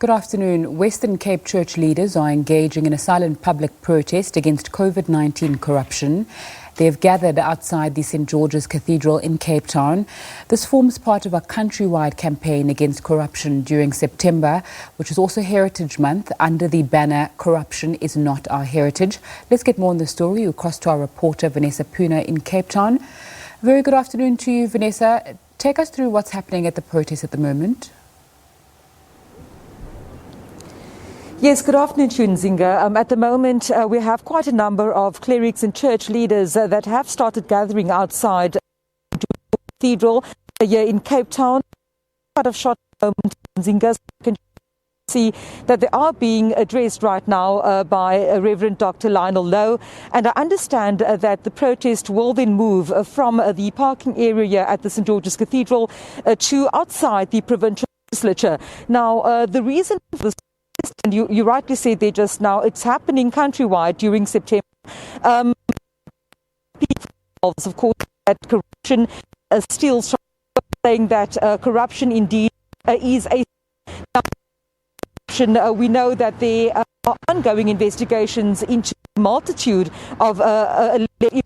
Good afternoon. Western Cape church leaders are engaging in a silent public protest against COVID-19 corruption. They have gathered outside the St Georges Cathedral in Cape Town. This forms part of a countrywide campaign against corruption during September, which is also Heritage Month, under the banner "Corruption is not our heritage." Let's get more on the story. We'll cross to our reporter Vanessa Poonah in Cape Town. Very good afternoon to you, Vanessa. Take us through what's happening at the protest at the moment. Yes, good afternoon, Nzinga. At the moment, we have quite a number of clerics and church leaders that have started gathering outside the cathedral here in Cape Town. Quite a short moment, Nzinga. You can see that they are being addressed right now by Reverend Dr. Lionel Lowe. And I understand that the protest will then move from the parking area at the St Georges Cathedral to outside the provincial legislature. Now, the reason for this, and you rightly said there just now, it's happening countrywide during September. Of course, that corruption still saying that corruption indeed is a corruption. We know that there are ongoing investigations into a multitude of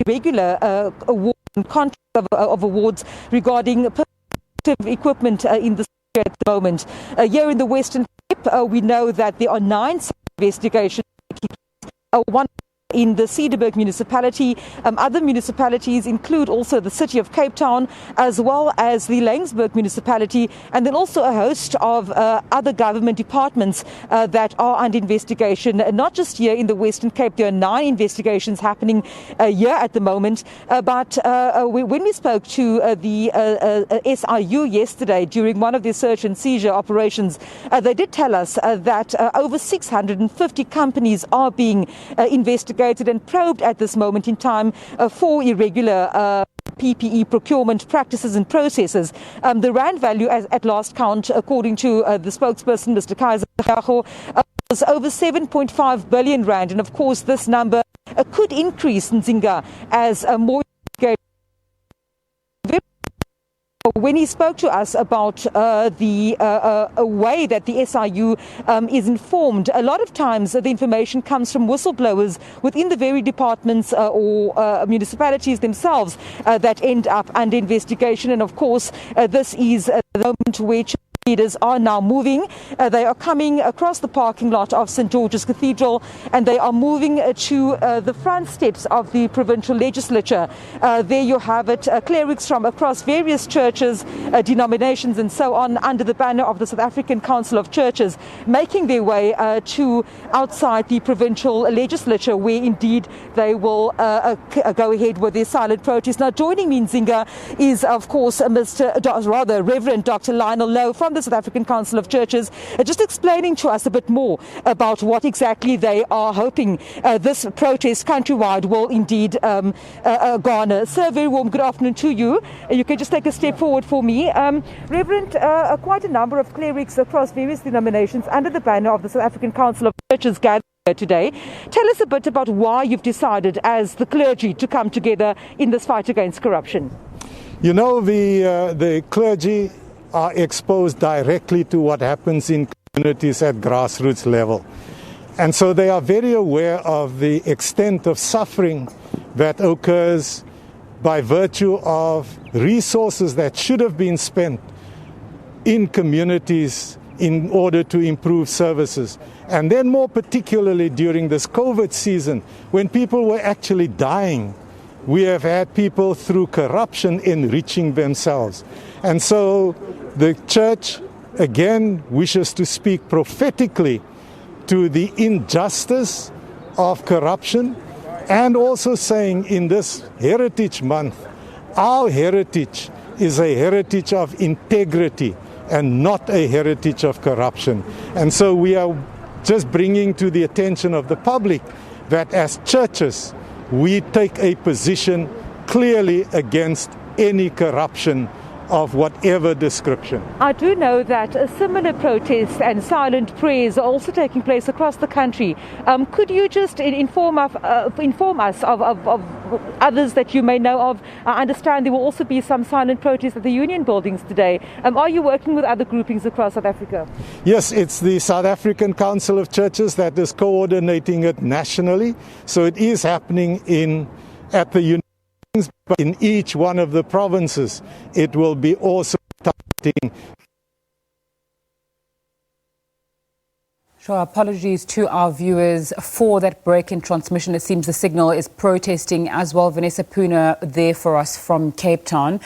irregular awards and contracts of awards regarding equipment in the at the moment. Here in the Western Cape, we know that there are 9 investigations, one in the Cederberg municipality. Other municipalities include also the city of Cape Town, as well as the Langsburg municipality, and then also a host of other government departments that are under investigation. Not just here in the Western Cape, there are 9 investigations happening here at the moment. But when we spoke to the SIU yesterday during one of their search and seizure operations, they did tell us that over 650 companies are being investigated and probed at this moment in time for irregular PPE procurement practices and processes. The rand value at last count, according to the spokesperson, Mr. Kaiser, was over 7.5 billion rand. And of course, this number could increase, Nzinga, as more. When he spoke to us about the way that the SIU is informed, a lot of times the information comes from whistleblowers within the very departments or municipalities themselves that end up under investigation. And of course, this is the moment which leaders are now moving. They are coming across the parking lot of St Georges Cathedral, and they are moving to the front steps of the provincial legislature. There you have it, clerics from across various churches, denominations and so on, under the banner of the South African Council of Churches, making their way to outside the provincial legislature, where indeed they will go ahead with their silent protest. Now, joining me, Nzinga, is of course Reverend Dr. Lionel Lowe from the South African Council of Churches, just explaining to us a bit more about what exactly they are hoping this protest countrywide will indeed garner. Sir, very warm good afternoon to you. You can just take a step forward for me. Reverend, quite a number of clerics across various denominations under the banner of the South African Council of Churches gathered here today. Tell us a bit about why you've decided as the clergy to come together in this fight against corruption. You know, the clergy are exposed directly to what happens in communities at grassroots level. And so they are very aware of the extent of suffering that occurs by virtue of resources that should have been spent in communities in order to improve services. And then more particularly during this COVID season, when people were actually dying, we have had people through corruption enriching themselves. And so the church, again, wishes to speak prophetically to the injustice of corruption, and also saying in this Heritage Month, our heritage is a heritage of integrity and not a heritage of corruption. And so we are just bringing to the attention of the public that as churches, we take a position clearly against any corruption of whatever description. I do know that similar protests and silent prayers are also taking place across the country. Could you just inform us of others that you may know of? I understand there will also be some silent protests at the union buildings today. Are you working with other groupings across South Africa? Yes, it's the South African Council of Churches that is coordinating it nationally. So it is happening at the union. But in each one of the provinces, it will be also targeting. Sure, apologies to our viewers for that break in transmission. It seems the signal is protesting as well. Vanessa Poonah there for us from Cape Town.